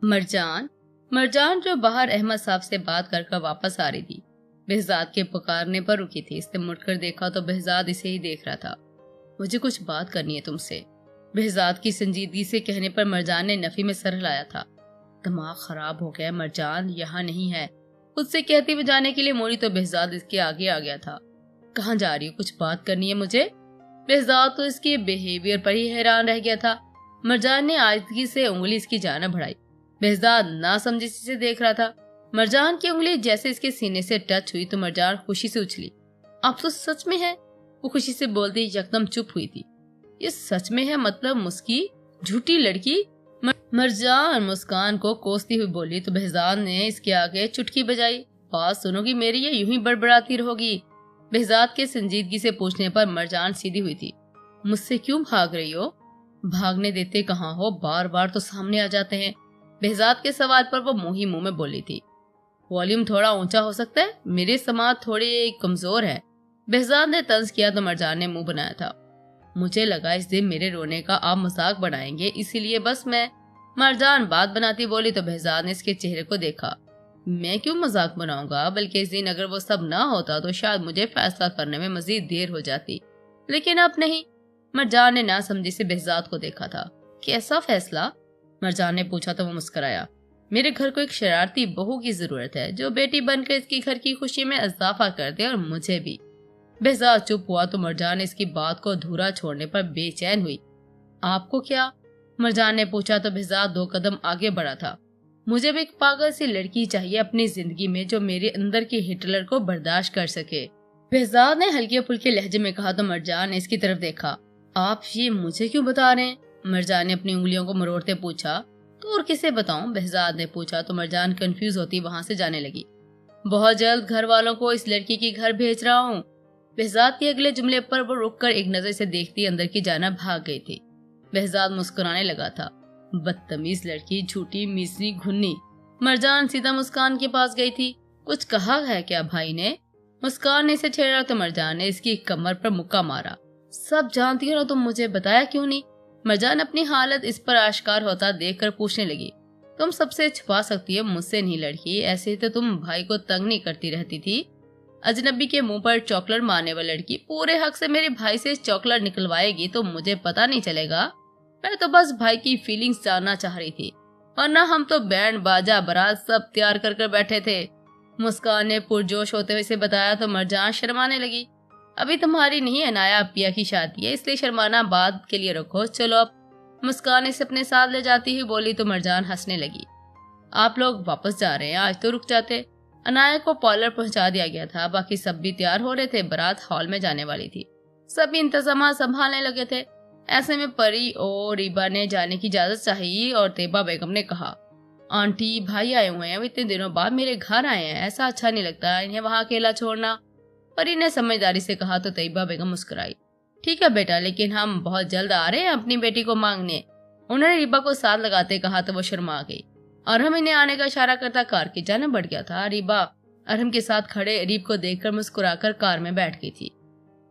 मरजान मरजान जो बाहर अहमद साहब से बात कर वापस आ रही थी, behzad के पुकारने पर रुकी थी। इसने मुड़कर देखा तो behzad इसे ही देख रहा था। मुझे कुछ बात करनी है तुमसे, behzad की संजीदगी से कहने पर मरजान ने नफी में सर हिलाया था। दिमाग खराब हो गया, मरजान यहाँ नहीं है। खुद से कहती हुए जाने के लिए मोड़ी तो behzad इसके आगे आ गया था। कहाँ जा रही हो, कुछ बात करनी है मुझे। behzad तो इसके बिहेवियर पर ही हैरान रह गया था। मरजान ने आजिज़गी से उंगली इसकी जानिब बढ़ाई। behzad ना समझी से देख रहा था। मरजान की उंगली जैसे इसके सीने से टच हुई तो मरजान खुशी से उछली। आप तो सच में है, वो खुशी से बोलती यकदम चुप हुई थी। ये सच में है मतलब मुस्की, झूठी लड़की। मरजान मुस्कान को कोसती हुई बोली तो behzad ने इसके आगे चुटकी बजाई। बात सुनोगी मेरी या यूं ही बड़बड़ाती रहोगी। behzad के संजीदगी से पूछने पर मरजान सीधी हुई थी। मुझसे क्यों भाग रही हो? भागने देते कहाँ हो, बार बार तो सामने आ जाते हैं। behzad के सवाल पर वो मुंह ही मुंह में बोली थी। वॉल्यूम थोड़ा ऊंचा हो सकता है, मेरे समाज थोड़े कमजोर है। behzad ने तंज किया तो मरजान ने मुंह बनाया था। मुझे लगा इस दिन मेरे रोने का आप मजाक बनाएंगे, इसीलिए बस मैं। मरजान बात बनाती बोली तो behzad ने इसके चेहरे को देखा। मैं क्यों मजाक बनाऊंगा, बल्कि इस दिन अगर वो सब ना होता तो शायद मुझे फैसला करने में मजीद देर हो जाती, लेकिन अब नहीं। मरजान ने ना समझी से behzad को देखा था। कैसा फैसला? मरजान ने पूछा तो वो मुस्कुराया। मेरे घर को एक शरारती बहू की जरूरत है जो बेटी बनकर इसकी घर की खुशी में इजाफा कर दे, और मुझे भी। behzad चुप हुआ तो मरजान ने इसकी बात को अधूरा छोड़ने पर बेचैन हुई। आपको क्या? मरजान ने पूछा तो behzad 2 कदम आगे बढ़ा था। मुझे भी एक पागल सी लड़की चाहिए अपनी जिंदगी में जो मेरे अंदर के हिटलर को बर्दाश्त कर सके। behzad ने हल्के फुल्के लहजे में कहा तो मरजान ने इसकी तरफ देखा। आप ये मुझे क्यों बता रहे हैं? मरजान ने अपनी उंगलियों को मरोड़ते पूछा। तो और किसे बताऊं? behzad ने पूछा तो मरजान कंफ्यूज होती वहां से जाने लगी। बहुत जल्द घर वालों को इस लड़की के घर भेज रहा हूँ। behzad के अगले जुमले पर वो रुककर एक नजर से देखती अंदर की जाना भाग गई थी। behzad मुस्कुराने लगा था। बदतमीज लड़की, झूठी, मिसरी, घुन्नी। मरजान सीधा मुस्कान के पास गई थी। कुछ कहा है क्या भाई ने? मुस्कान ने इसे छेड़ा तो मरजान ने इसकी कमर पर मुक्का मारा। सब जानती हो ना तुम, मुझे बताया क्यों नहीं? मरजान अपनी हालत इस पर आश्कार होता देखकर पूछने लगी। तुम सबसे छुपा सकती हो, मुझसे नहीं लड़की। ऐसे तो तुम भाई को तंग नहीं करती रहती थी। अजनबी के मुंह पर चॉकलेट मारने वाली लड़की पूरे हक से मेरे भाई से चॉकलेट निकलवाएगी तो मुझे पता नहीं चलेगा। मैं तो बस भाई की फीलिंग्स जानना चाह रही थी, वरना हम तो बैंड बाजा बारात सब तैयार कर बैठे थे। मुस्कान ने पुरजोश होते हुए इसे बताया तो मरजान शर्माने लगी। अभी तुम्हारी नहीं अनाया पिया की शादी है, इसलिए शर्माना बाद के लिए रखो। चलो अब। मुस्कान इसे अपने साथ ले जाती हुई बोली तो मरजान हंसने लगी। आप लोग वापस जा रहे हैं, आज तो रुक जाते। अनाया को पार्लर पहुंचा दिया गया था, बाकी सब भी तैयार हो रहे थे। बारात हॉल में जाने वाली थी, सभी इंतजाम संभालने लगे थे। ऐसे में परी और रीबा ने जाने की इजाजत चाहिए और तैयबा बेगम ने कहा, आंटी भाई आए हुए हैं, इतने दिनों बाद मेरे घर आए हैं, ऐसा अच्छा नहीं लगता इन्हें वहाँ अकेला छोड़ना। परी ने समझदारी से कहा तो तैयबा बेगम मुस्कुराई। ठीक है बेटा, लेकिन हम बहुत जल्द आ रहे हैं अपनी बेटी को मांगने। उन्होंने रीबा को साथ लगाते कहा तो वो शर्मा गई। अरहम इन्हें आने का इशारा करता कार की जानिब बढ़ गया था। रीबा अरहम के साथ खड़े अरीब को देखकर मुस्कुराकर कार में बैठ गई थी।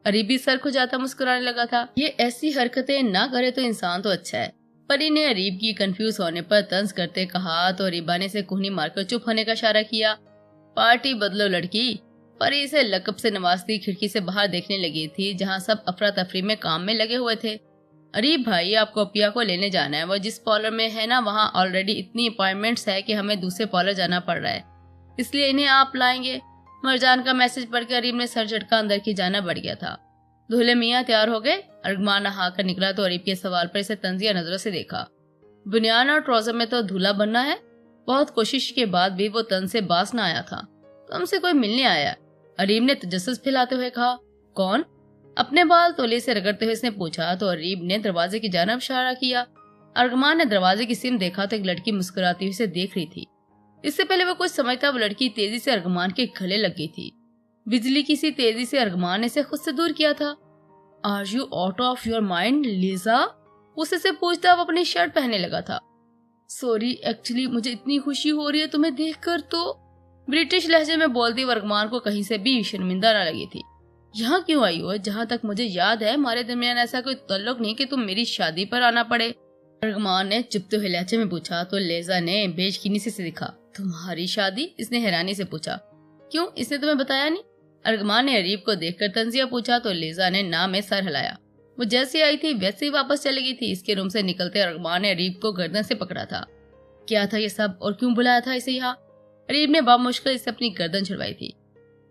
अरीब भी सर खुजाता मुस्कुराने लगा था। ये ऐसी हरकतें ना करे तो इंसान तो अच्छा है। परी ने अरीब की कंफ्यूज होने पर तंज करते कहा तो रीबा ने इसे कोहनी मारकर चुप होने का इशारा किया। पार्टी बदलो लड़की। परी इसे लकब से नवाजती खिड़की से बाहर देखने लगी थी जहाँ सब अफरा तफरी में काम में लगे हुए थे। अरीब भाई आपको पिया को लेने जाना है, वो जिस पार्लर में है ना वहाँ ऑलरेडी इतनी अपॉइंटमेंट्स है कि हमें दूसरे पार्लर जाना पड़ रहा है, इसलिए इन्हें आप लाएंगे। मरजान का मैसेज पढ़कर अरीब ने सर झटका अंदर की जाना बढ़ गया था। दूल्हे मियाँ तैयार हो गए। अरगमान नहा कर निकला तो अरीब के सवाल पर इसे तंजिया नजरों से देखा। बुनियान और ट्राउजर में तो दूल्हा बनना है। बहुत कोशिश के बाद भी वो तन से बास न आया था। तुमसे कोई मिलने आया? अरीब ने तजस्सुस फैलाते हुए कहा। कौन? अपने बाल तोले से रगड़ते हुए इसने पूछा तो अरीब ने दरवाजे की जानिब इशारा किया। अरगमान ने दरवाजे की सिम देखा तो एक लड़की मुस्कुराती हुई इसे देख रही थी। इससे पहले वो कुछ समझता वो लड़की तेजी से अरगमान के गले लग गई थी। बिजली की सी तेजी से अरगमान ने इसे खुद से दूर किया था। Are you out of your mind Lisa? उसे से पूछता वो अपनी शर्ट पहनने लगा था। सॉरी, एक्चुअली मुझे इतनी खुशी हो रही है तुम्हें देखकर। तो ब्रिटिश लहजे में बोलती अरगमान को कहीं से भी शर्मिंदा न लगी थी। यहाँ क्यों आई हो? जहाँ तक मुझे याद है हमारे दरमियान ऐसा कोई तल्लुक नहीं कि तुम मेरी शादी पर आना पड़े। अरगमान ने चुपते हुए लहजे में पूछा तो लेजा ने बेयकीनी से दिखा। तुम्हारी शादी? इसने हैरानी से पूछा। क्यों, इसने तुम्हें बताया नहीं? अरगमान ने अरीब को देखकर तंजिया पूछा तो लेजा ने ना में सर हिलाया। वो जैसी आई थी वैसे ही वापस चली गई थी। इसके रूम से निकलते अरगमान ने अरीब को गर्दन से पकड़ा था। क्या था ये सब और क्यों बुलाया था इसे यहाँ? अरीब ने बामुश्किल इससे अपनी गर्दन छुड़वाई थी।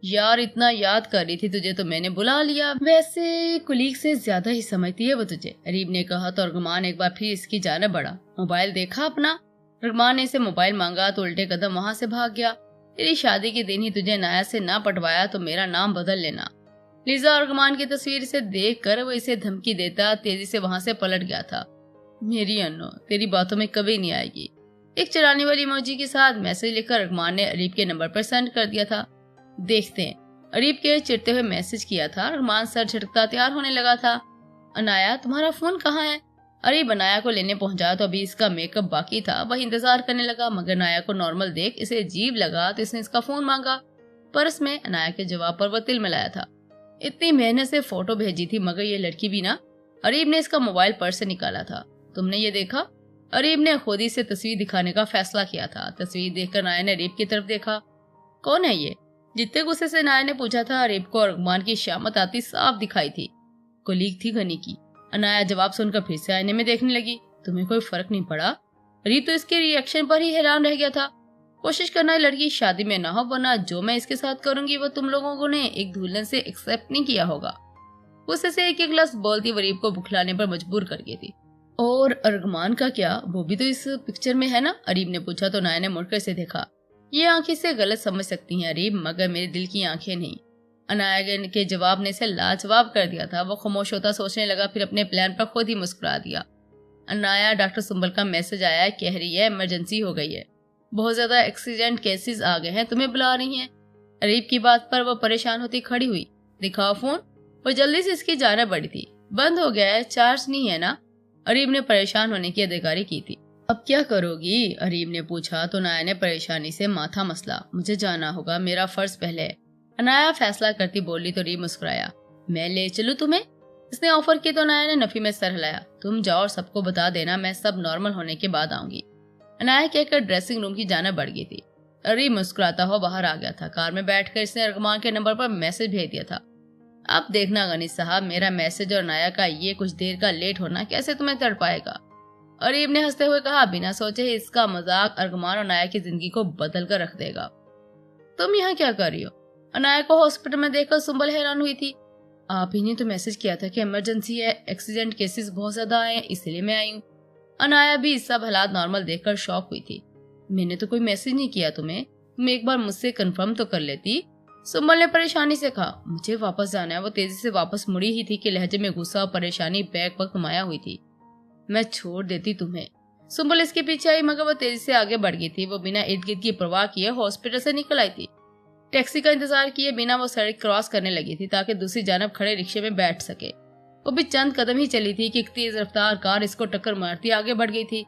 यार इतना याद कर रही थी तुझे तो मैंने बुला लिया। वैसे कुलीग से ज्यादा ही समझती है वो तुझे, अरीब ने कहा तो अरगमान एक बार फिर इसकी जाने बढ़ा। मोबाइल देखा अपना? अरगमान ने इसे मोबाइल मांगा तो उल्टे कदम वहाँ से भाग गया। तेरी शादी के दिन ही तुझे नाया से ना पटवाया तो मेरा नाम बदल लेना। लीजा अरगमान की तस्वीर से देख कर वो इसे धमकी देता तेजी से वहाँ से पलट गया था। मेरी अन्नो तेरी बातों में कभी नहीं आएगी। एक चिढ़ाने वाली इमोजी के साथ मैसेज लिखकर अरगमान ने अरीब के नंबर पर सेंड कर दिया था। देखते हैं, अरीब के चिढ़ते हुए मैसेज किया था। अरगमान सर झटकता तैयार होने लगा था। अनाया तुम्हारा फोन कहाँ है? अरीब अनाया को लेने पहुंचा तो अभी इसका मेकअप बाकी था। वही इंतजार करने लगा मगर अनाया को नॉर्मल देख इसे अजीब लगा तो इसने इसका फोन मांगा। पर्स में अनाया के जवाब पर वो तिल मिलाया था। इतनी मेहनत से फोटो भेजी थी मगर ये लड़की भी ना। अरीब ने इसका मोबाइल पर्स से निकाला था। तुमने ये देखा? अरीब ने खुद ही से तस्वीर दिखाने का फैसला किया था। तस्वीर देखकर अनाया ने अरीब की तरफ देखा। कौन है ये? जितने गुस्से से अनाया ने पूछा था अरीब को अरगमान की शामत आती साफ दिखाई थी। कोलीग थी गनी की। अनाया जवाब सुनकर फिर से आईने में देखने लगी। तुम्हें कोई फर्क नहीं पड़ा? अरीब तो इसके रिएक्शन पर ही हैरान रह गया था। कोशिश करना लड़की शादी में ना हो वरना जो मैं इसके साथ करूंगी वो तुम लोगों ने एक दुल्हन से एक्सेप्ट नहीं किया होगा। गुस्से से एक गिलास बोलती अरीब को बुखलाने पर मजबूर कर गई थी। और अरगमान का क्या, वो भी तो इस पिक्चर में है ना? अरीब ने पूछा तो अनाया ने मुड़कर से देखा। ये आंखें से गलत समझ सकती हैं अरीब मगर मेरे दिल की आंखें नहीं। अनाया के जवाब ने इसे लाजवाब कर दिया था। वो खामोश होता सोचने लगा फिर अपने प्लान पर खुद ही मुस्कुरा दिया। अनाया डॉक्टर सुंबल का मैसेज आया है, कह रही है इमरजेंसी हो गई है, बहुत ज्यादा एक्सीडेंट केसेस आ गए हैं, तुम्हें बुला रही हैं। अरीब की बात पर वो परेशान होती खड़ी हुई। दिखाओ फोन। वो जल्दी से इसकी जाना बढ़ी थी। बंद हो गया है, चार्ज नहीं है ना? अरीब ने परेशान होने की अधिकारी की थी। अब क्या करोगी? अरीब ने पूछा तो अनाया ने परेशानी से माथा मसला। मुझे जाना होगा, मेरा फर्ज पहले है। अनाया फैसला करती बोली तो अरीब मुस्कुराया। मैं ले चलूं तुम्हें? इसने ऑफर किया तो अनाया ने नफी में सर हिलाया। तुम जाओ और सबको बता देना, मैं सब नॉर्मल होने के बाद आऊंगी। अनाया कहकर ड्रेसिंग रूम की जाना बढ़ गई थी। अरीब मुस्कुराता हुआ बाहर आ गया था। कार में बैठकर इसने अरगमान के नंबर पर मैसेज भेज दिया था। अब देखना गनी साहब, मेरा मैसेज और अनाया का ये कुछ देर का लेट होना कैसे तुम्हें तड़ पाएगा। अरीब ने हंसते हुए कहा। बिना सोचे ही इसका मजाक अरगमान और अनाया की जिंदगी को बदल कर रख देगा। तुम यहाँ क्या कर रही हो? अनाया को हॉस्पिटल में देखकर सुंबल हैरान हुई थी। आप ही ने तो मैसेज किया था कि इमरजेंसी है, एक्सीडेंट केसेस बहुत ज्यादा आए हैं, इसलिए मैं आई हूँ। अनाया भी सब हालात नॉर्मल देखकर शॉक हुई थी। मैंने तो कोई मैसेज नहीं किया तुम्हें, तुम एक बार मुझसे कंफर्म तो कर लेती। सुंबल ने परेशानी से कहा। मुझे वापस जाना है। वो तेजी से वापस मुड़ी ही थी कि लहजे में गुस्सा और परेशानी बैक वक्त माया हुई थी। मैं छोड़ देती तुम्हें। सुंबल इसके पीछे आई मगर वो तेजी से आगे बढ़ गई थी। वो बिना इर्द गिर्द की परवाह किए हॉस्पिटल से निकल आई थी। टैक्सी का इंतजार किए बिना वो सड़क क्रॉस करने लगी थी ताकि दूसरी जानब खड़े रिक्शे में बैठ सके। वो भी चंद कदम ही चली थी कि एक तेज रफ्तार कार इसको टक्कर मारती आगे बढ़ गई थी।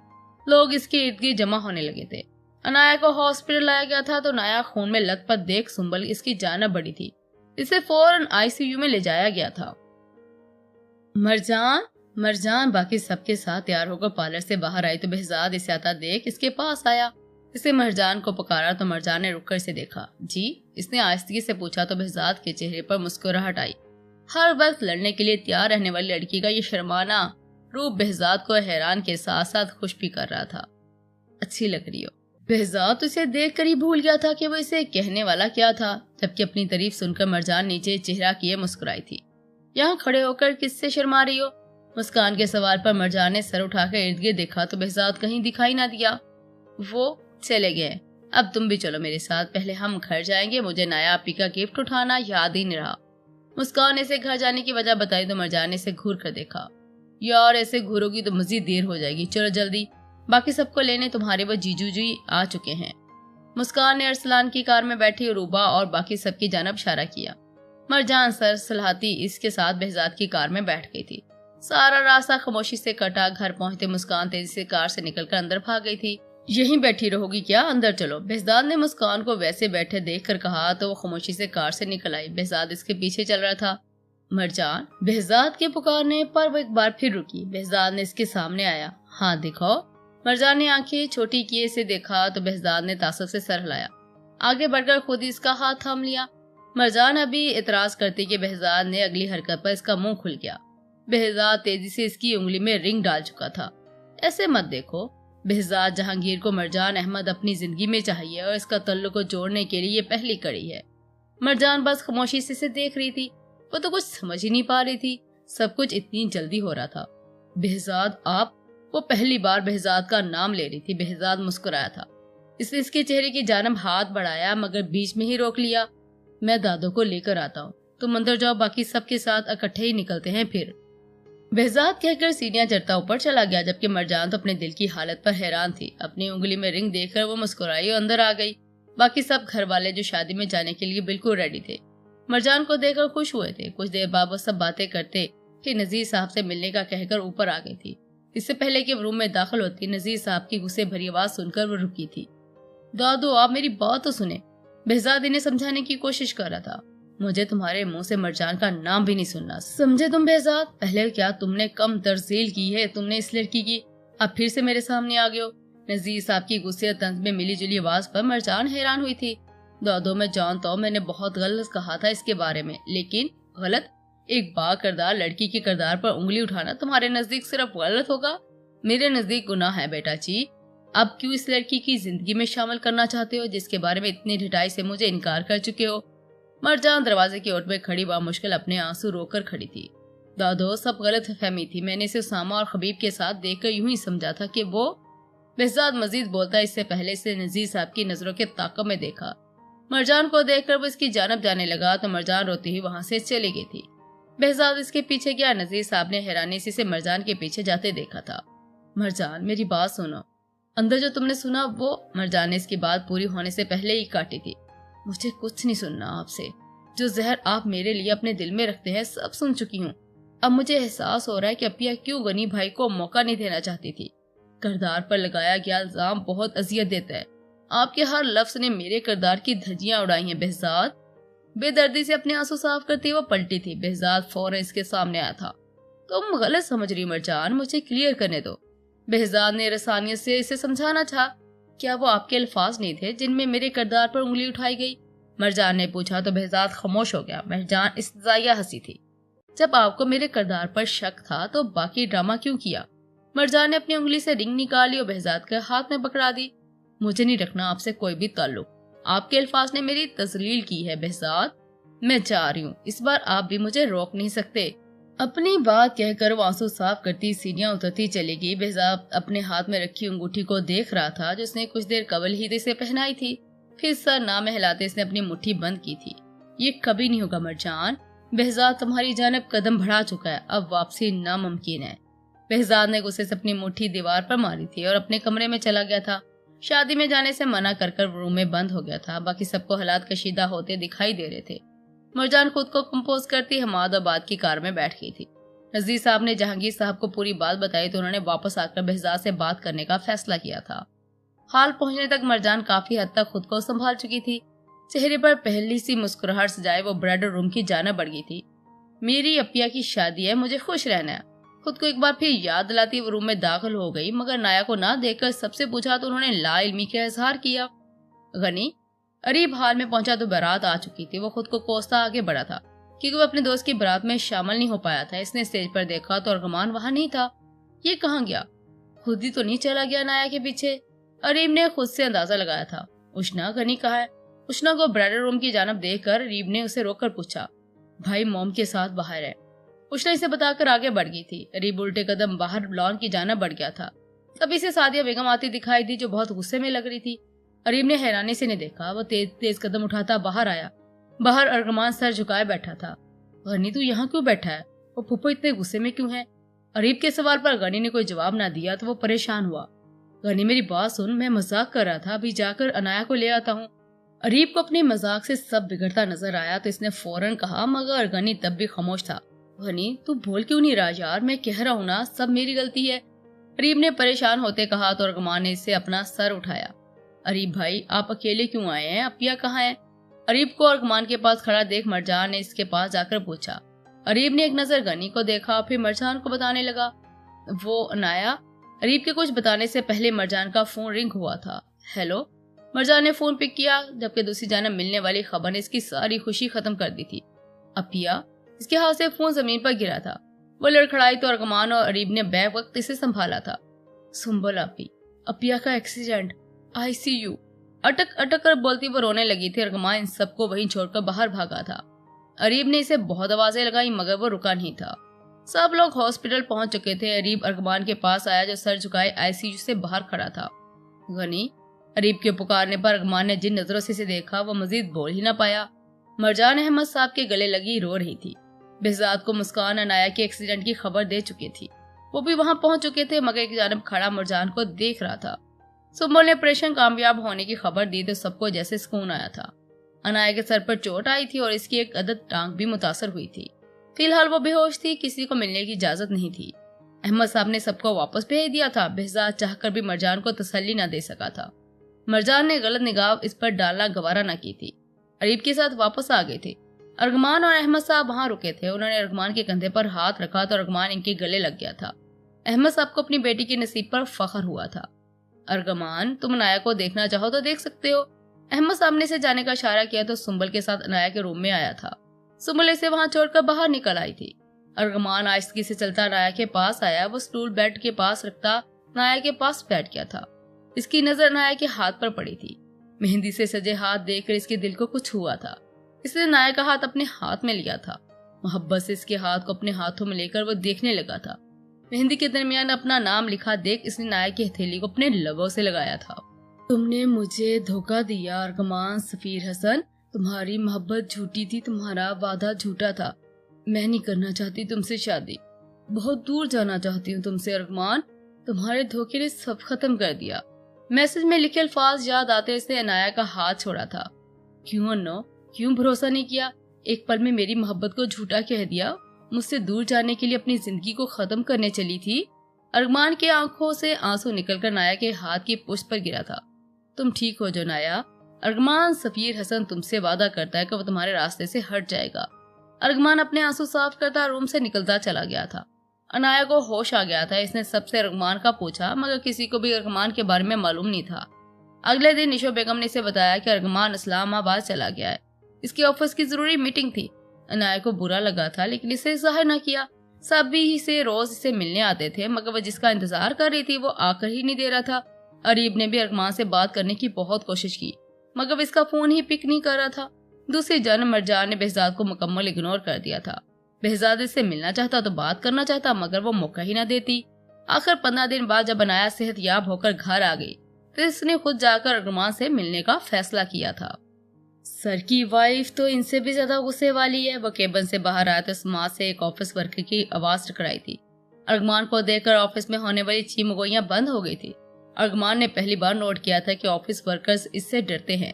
लोग इसके इर्द गिर्द जमा होने लगे थे। अनाया को हॉस्पिटल लाया गया था तो अनाया खून में लथपथ देख सुंबल इसकी जानब बढ़ी थी। इसे फौरन आईसीयू में ले जाया गया था। मरजान बाकी सबके साथ तैयार होकर पार्लर से बाहर आई तो behzad इसे आता देख इसके पास आया। इसे मरजान को पुकारा तो मरजान ने रुककर इसे देखा। जी? इसने आहिस्तगी से पूछा तो behzad के चेहरे पर मुस्कुराहट आई। हर वक्त लड़ने के लिए तैयार रहने वाली लड़की का ये शर्माना रूप behzad को हैरान के साथ साथ खुश भी कर रहा था। अच्छी लग रही हो। behzad तो इसे देख कर ही भूल गया था कि वो इसे कहने वाला क्या था, जबकि अपनी तारीफ सुनकर मरजान नीचे चेहरा किए मुस्कुराई थी। यहाँ खड़े होकर किससे शर्मा रही हो? मुस्कान के सवाल पर मरजान ने सर उठाकर इर्द गिर्द देखा तो behzad कहीं दिखाई ना दिया। वो चले गए। अब तुम भी चलो मेरे साथ, पहले हम घर जाएंगे, मुझे नया आपी का गिफ्ट उठाना याद ही नहीं रहा। मुस्कान ने इसे घर जाने की वजह बताई तो मरजान ने इसे घूर कर देखा। यार ऐसे घूरोगी तो मजीद देर हो जाएगी, चलो जल्दी, बाकी सबको लेने तुम्हारे वो जीजू जी आ चुके हैं। मुस्कान ने अरसलान की कार में बैठी रूबा और बाकी सबकी जानब इशारा किया। मरजान सर सलाहती इसके साथ behzad की कार में बैठ गई थी। सारा रास्ता खामोशी से कटा। घर पहुंचते मुस्कान तेजी से कार से निकलकर अंदर भाग गई थी। यहीं बैठी रहोगी क्या? अंदर चलो। behzad ने मुस्कान को वैसे बैठे देखकर कहा तो वो खामोशी से कार से निकल आई। behzad इसके पीछे चल रहा था। मरजान behzad के पुकारने पर वो एक बार फिर रुकी। behzad ने इसके सामने आया। हाँ दिखाओ। मरजान ने आंखें छोटी किए से देखा तो behज़ाद ने तासुब से सर हिलाया। आगे बढ़कर खुद ही इसका हाथ थाम लिया। मरजान अभी इतराज करती कि behज़ाद ने अगली हरकत पर इसका मुंह खुल गया। behज़ाद तेजी से इसकी उंगली में रिंग डाल चुका था। ऐसे मत देखो। behज़ाद जहांगीर को मरजान अहमद अपनी जिंदगी में चाहिए और इसका तल्लुक को जोड़ने के लिए ये पहली कड़ी है। मरजान बस खामोशी से इसे देख रही थी। वो तो कुछ समझ ही नहीं पा रही थी, सब कुछ इतनी जल्दी हो रहा था। behज़ाद आप? वो पहली बार behज़ाद का नाम ले रही थी। behज़ाद मुस्कुराया था। इसने इसके चेहरे की जानब हाथ बढ़ाया मगर बीच में ही रोक लिया। मैं दादो को लेकर आता हूँ, तुम अंदर जाओ, बाकी सबके साथ इकट्ठे ही निकलते हैं फिर। behज़ाद कहकर सीढ़ियां चढ़ता ऊपर चला गया, जबकि मरजान तो अपने दिल की हालत पर हैरान थी। अपनी उंगली में रिंग देखकर वो मुस्कुराई और अंदर आ गई। बाकी सब घर वाले जो शादी में जाने के लिए बिल्कुल रेडी थे, मरजान को देखकर खुश हुए थे। कुछ देर बाद वो सब बातें करते कि नजीर साहब से मिलने का कहकर ऊपर आ गई थी। इससे पहले कि वो रूम में दाखिल होती, नजीर साहब की गुस्से भरी आवाज सुनकर वो रुकी थी। दादू आप मेरी बात तो सुने। behज़ाद इन्हें समझाने की कोशिश कर रहा था। मुझे तुम्हारे मुंह से मरजान का नाम भी नहीं सुनना, समझे तुम behज़ाद? पहले क्या तुमने कम तरजील की है तुमने इस लड़की की, अब फिर से मेरे सामने आ गए हो। नजीर साहब की गुस्से और तंज में मिली जुली आवाज पर मरजान हैरान हुई थी। दादो मैं जानता हूँ मैंने बहुत गलत कहा था इसके बारे में, लेकिन गलत? एक बाकिरदार लड़की के किरदार पर उंगली उठाना तुम्हारे नजदीक सिर्फ गलत होगा? मेरे नजदीक गुनाह है बेटा जी। अब क्यों इस लड़की की जिंदगी में शामिल करना चाहते हो जिसके बारे में इतनी ढिठाई से मुझे इनकार कर चुके हो? मरजान दरवाजे की ओर में खड़ी बामुश्किल अपने आंसू रोककर खड़ी थी। दादो सब गलत फहमी थी, मैंने इसे उसामा और खबीब के साथ देखकर यूं ही समझा था कि वो। behज़ाद मजीद बोलता इससे पहले से नजीर साहब की नजरों के ताक़ब में देखा। मरजान को देखकर वो इसकी जानब जाने लगा तो मरजान रोती हुई वहां से चली गई थी। behज़ाद इसके पीछे गया। नजीर साहब ने हैरानी से मरजान के पीछे जाते देखा था। मरजान मेरी बात सुनो, अंदर जो तुमने सुना वो। मरजान ने इसकी बात पूरी होने से पहले ही काटी थी। मुझे कुछ नहीं सुनना आपसे। जो जहर आप मेरे लिए अपने दिल में रखते हैं सब सुन चुकी हूँ। अब मुझे एहसास हो रहा है कि अपिया क्यों गनी भाई को मौका नहीं देना चाहती थी। किरदार पर लगाया गया इल्जाम बहुत अजियत देता है। आपके हर लफ्ज ने मेरे किरदार की धज्जियां उड़ाई हैं। behज़ाद बेदर्दी से अपने आंसू साफ करती हुए पलटी थी। behज़ाद फौरन इसके सामने आया था। तुम गलत समझ रही मरजान, मुझे क्लियर करने दो। behज़ाद ने रसानियत से इसे समझाना चाहा। क्या वो आपके अल्फाज नहीं थे जिनमें मेरे किरदार पर उंगली उठाई गई? मरजान ने पूछा तो behज़ाद खामोश हो गया। मरजान इस्तज़ाइया हंसी थी। जब आपको मेरे किरदार पर शक था तो बाकी ड्रामा क्यों किया? मरजान ने अपनी उंगली से रिंग निकाली और behज़ाद के हाथ में पकड़ा दी। मुझे नहीं रखना आपसे कोई भी ताल्लुक। आपके अल्फाज ने मेरी तज़लील की है behज़ाद। मैं जा रही हूँ, इस बार आप भी मुझे रोक नहीं सकते। अपनी बात कहकर वो आंसू साफ करती सीढ़ियां उतरती चली गई। behज़ाद अपने हाथ में रखी अंगूठी को देख रहा था जो उसने कुछ देर कबल ही इसे पहनाई थी। फिर सर ना हिलाते इसने अपनी मुट्ठी बंद की थी। ये कभी नहीं होगा मरजान। behज़ाद तुम्हारी जानब कदम बढ़ा चुका है, अब वापसी नामुमकिन है। behज़ाद ने गुस्से से अपनी मुट्ठी दीवार पर मारी थी और अपने कमरे में चला गया था। शादी में जाने से मना कर रूम में बंद हो गया था। बाकी सबको हालात कशीदा होते दिखाई दे रहे थे। मरजान खुद को कंपोज करती हमादाबाद की कार में बैठ गई थी। नजीर साहब ने जहांगीर साहब को पूरी बात बताई तो उन्होंने वापस आकर behज़ाद से बात करने का फैसला किया था। हाल पहुंचने तक मरजान काफी हद तक खुद को संभाल चुकी थी। चेहरे पर पहली सी मुस्कुराहट सजाए वो ब्राइडल रूम की जाना बढ़ गई थी। मेरी अपिया की शादी है, मुझे खुश रहना है। खुद को एक बार फिर याद दिलाती वो रूम में दाखिल हो गई, मगर नाया को ना देखकर सबसे पूछा तो उन्होंने ला इल्मी का इजहार किया। गनी अरीब हाल में पहुंचा तो बारात आ चुकी थी। वो खुद को कोसता आगे बढ़ा था क्योंकि वो अपने दोस्त की बारात में शामिल नहीं हो पाया था। इसने स्टेज पर देखा तो अरगमान वहां नहीं था। ये कहाँ गया? खुद ही तो नहीं चला गया नाया के पीछे? अरीब ने खुद से अंदाजा लगाया था। उष्ना गनी कहा है? उष्ना को ब्राइडल रूम की जानब देखकर अरीब ने उसे रोककर पूछा। भाई मोम के साथ बाहर है। उष्ना इसे बताकर आगे बढ़ गई थी। अरीब उल्टे कदम बाहर लॉन की जानब बढ़ गया था। तभी से सादिया बेगम आती दिखाई दी जो बहुत गुस्से में लग रही थी। अरीब ने हैरानी से नहीं देखा। वो तेज तेज कदम उठाता बाहर आया। बाहर अरगमान सर झुकाए बैठा था। गनी तू यहाँ क्यों बैठा है? वो फुप्पो इतने गुस्से में क्यों है? अरीब के सवाल पर गनी ने कोई जवाब ना दिया तो वो परेशान हुआ। गनी मेरी बात सुन, मैं मजाक कर रहा था, अभी जाकर अनाया को ले आता हूँ। अरीब को अपने मजाक से सब बिगड़ता नजर आया तो इसने फौरन कहा, मगर गनी तब भी खामोश था। गनी तू बोल क्यों नहीं रहा यार? मैं कह रहा हूँ ना सब मेरी गलती है। अरीब ने परेशान होते कहा तो अरगमान ने इससे अपना सर उठाया। अरीब भाई आप अकेले क्यों आए हैं? अपिया कहाँ है? अरीब को अरगमान के पास खड़ा देख मरजान ने इसके पास जाकर पूछा। अरीब ने एक नजर गनी को देखा फिर मरजान को बताने लगा। वो अनाया अरीब के कुछ बताने से पहले मरजान का फोन रिंग हुआ था। हेलो। मरजान ने फोन पिक किया, जबकि दूसरी जानब मिलने वाली खबर ने इसकी सारी खुशी खत्म कर दी थी। अपिया। इसके हाथ से फोन जमीन पर गिरा था। वो लड़खड़ाई तो अरगमान और अरीब ने बैक वक्त इसे संभाला था। सुंबल आपी, अपिया का एक्सीडेंट, ICU। अटक अटक कर बोलती वो रोने लगी थी। अरगमान इन सबको वहीं छोड़कर बाहर भागा था। अरीब ने इसे बहुत आवाजें लगाई मगर वो रुका नहीं था। सब लोग हॉस्पिटल पहुंच चुके थे। अरीब अरगमान के पास आया जो सर झुकाए ICU से बाहर खड़ा था। गनी। अरीब के पुकारने पर अरगमान ने जिन नजरों से इसे देखा वो मजीद बोल ही ना पाया। मरजान अहमद साहब के गले लगी रो रही थी। बेहजाद को मुस्कान अनाया के एक्सीडेंट की खबर दे चुकी थी। वो भी वहां पहुंच चुके थे मगर एक जानब खड़ा मरजान को देख रहा था। सुंबल ने ऑपरेशन कामयाब होने की खबर दी तो सबको जैसे सुकून आया था। अनाया के सर पर चोट आई थी और इसकी एक अदद टांग भी मुतासर हुई थी। फिलहाल वो बेहोश थी, किसी को मिलने की इजाजत नहीं थी। अहमद साहब ने सबको वापस भेज दिया था। बेहजाद चाहकर भी मरजान को तसल्ली न दे सका था। मरजान ने गलत निगाह इस पर डालना गवारा न की थी। अरीब के साथ वापस आ गए थे। अरगमान और अहमद साहब वहां रुके थे। उन्होंने अरगमान के कंधे पर हाथ रखा तो अरगमान इनके गले लग गया था। अहमद साहब को अपनी बेटी के नसीब पर फख्र हुआ था। अरगमान, तुम अनाया को देखना चाहो तो देख सकते हो। अहमद साहब ने इसे जाने का इशारा किया तो सुंबल के साथ अनाया के रूम में आया था। सुंबल इसे वहां छोड़कर बाहर निकल आई थी। अरगमान आहिस्ती से चलता अनाया के पास आया। वो स्टूल बेड के पास रखता अनाया के पास बैठ गया था। इसकी नजर अनाया के हाथ पर पड़ी थी। मेहंदी से सजे हाथ देखकर इसके दिल को कुछ हुआ था। इसने अनाया का हाथ अपने हाथ में लिया था। मोहब्बत से इसके हाथ को अपने हाथों में लेकर वो देखने लगा था। मेहंदी के दरमियान अपना नाम लिखा देख इसने अनाया की हथेली को अपने लबों से लगाया था। तुमने मुझे धोखा दिया अरगमान सफीर हसन। तुम्हारी मोहब्बत झूठी थी, तुम्हारा वादा झूठा था। मैं नहीं करना चाहती तुमसे शादी। बहुत दूर जाना चाहती हूँ तुमसे अरगमान। तुम्हारे धोखे ने सब खत्म कर दिया। मैसेज में लिखे अल्फाज याद आते इसने अनाया का हाथ छोड़ा था। क्यों अन्नो, क्यों भरोसा नहीं किया? एक पल में मेरी मोहब्बत को झूठा कह दिया। मुझसे दूर जाने के लिए अपनी जिंदगी को खत्म करने चली थी। अरगमान के आंखों से आंसू निकलकर नाया के हाथ की पुष्ट पर गिरा था। तुम ठीक हो जो नाया। अरगमान सफीर हसन तुमसे वादा करता है कि वो तुम्हारे रास्ते से हट जाएगा। अरगमान अपने आंसू साफ करता रूम से निकलता चला गया था। अनाया को होश आ गया था। इसने सबसे अरगमान का पूछा मगर किसी को भी अरगमान के बारे में मालूम नहीं था। अगले दिन निशो बेगम ने इसे बताया कि अरगमान इस्लामाबाद चला गया है। इसके ऑफिस की जरूरी मीटिंग थी। अनाया को बुरा लगा था लेकिन इसे जाहिर न किया। सब भी इसे रोज इसे मिलने आते थे मगर वह जिसका इंतजार कर रही थी वो आकर ही नहीं दे रहा था। अरीब ने भी अरगमान से बात करने की बहुत कोशिश की मगर वह इसका फोन ही पिक नहीं कर रहा था। दूसरी जानब मरजान ने बेहजाद को मुकम्मल इग्नोर कर दिया था। बेहजाद इससे मिलना चाहता तो बात करना चाहता मगर वो मौका ही ना देती। आखिर 15 दिन बाद जब अनाया सेहतयाब होकर घर आ गई तो इसने खुद जाकर अरगमान से मिलने का फैसला किया था। सर की वाइफ तो इनसे भी ज्यादा गुस्से वाली है। वो केबिन से बाहर आया तो समाज से एक ऑफिस वर्कर की आवाज टकराई थी। अरगमान को देखकर ऑफिस में होने वाली चीमगोइयां बंद हो गई थी। अरगमान ने पहली बार नोट किया था कि ऑफिस वर्कर्स इससे डरते हैं।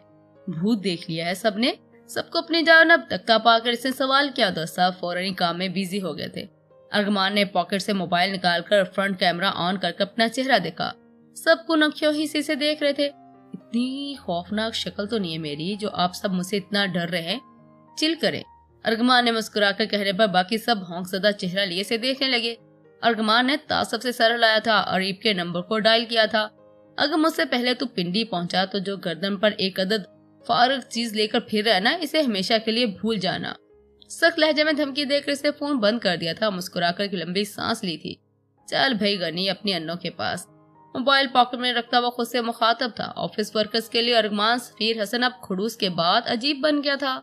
भूत देख लिया है सबने। सबको अपनी जानब तख्ता पाकर इससे सवाल किया तो सब फौरन काम में बिजी हो गए थे। अरगमान ने पॉकेट से मोबाइल निकालकर फ्रंट कैमरा ऑन करके अपना चेहरा देखा। सब कुनखियों ही से इसे देख रहे थे। इतनी खौफनाक शक्ल तो नहीं है मेरी जो आप सब मुझसे इतना डर रहे हैं। चिल करें। अरगमान ने मुस्कुराकर कहने पर बाकी सब हौंकज़दा चेहरा लिए से देखने लगे। अरगमान ने तासब से सर हिलाया था और अरीब के नंबर को डायल किया था। अगर मुझसे पहले तू पिंडी पहुंचा तो जो गर्दन पर एक अदद फारग चीज लेकर फिर रहा है ना, इसे हमेशा के लिए भूल जाना। सख्त लहजे में धमकी देकर इसे फोन बंद कर दिया था। मुस्कुराकर की लंबी सांस ली थी। चल भाई गनी अपनी अन्नों के पास। मोबाइल पॉकेट में रखता हुआ खुद से मुखातब था। ऑफिस वर्कर्स के लिए अरगमान सफीर हसन अब खुड़ूस के बाद अजीब बन गया था।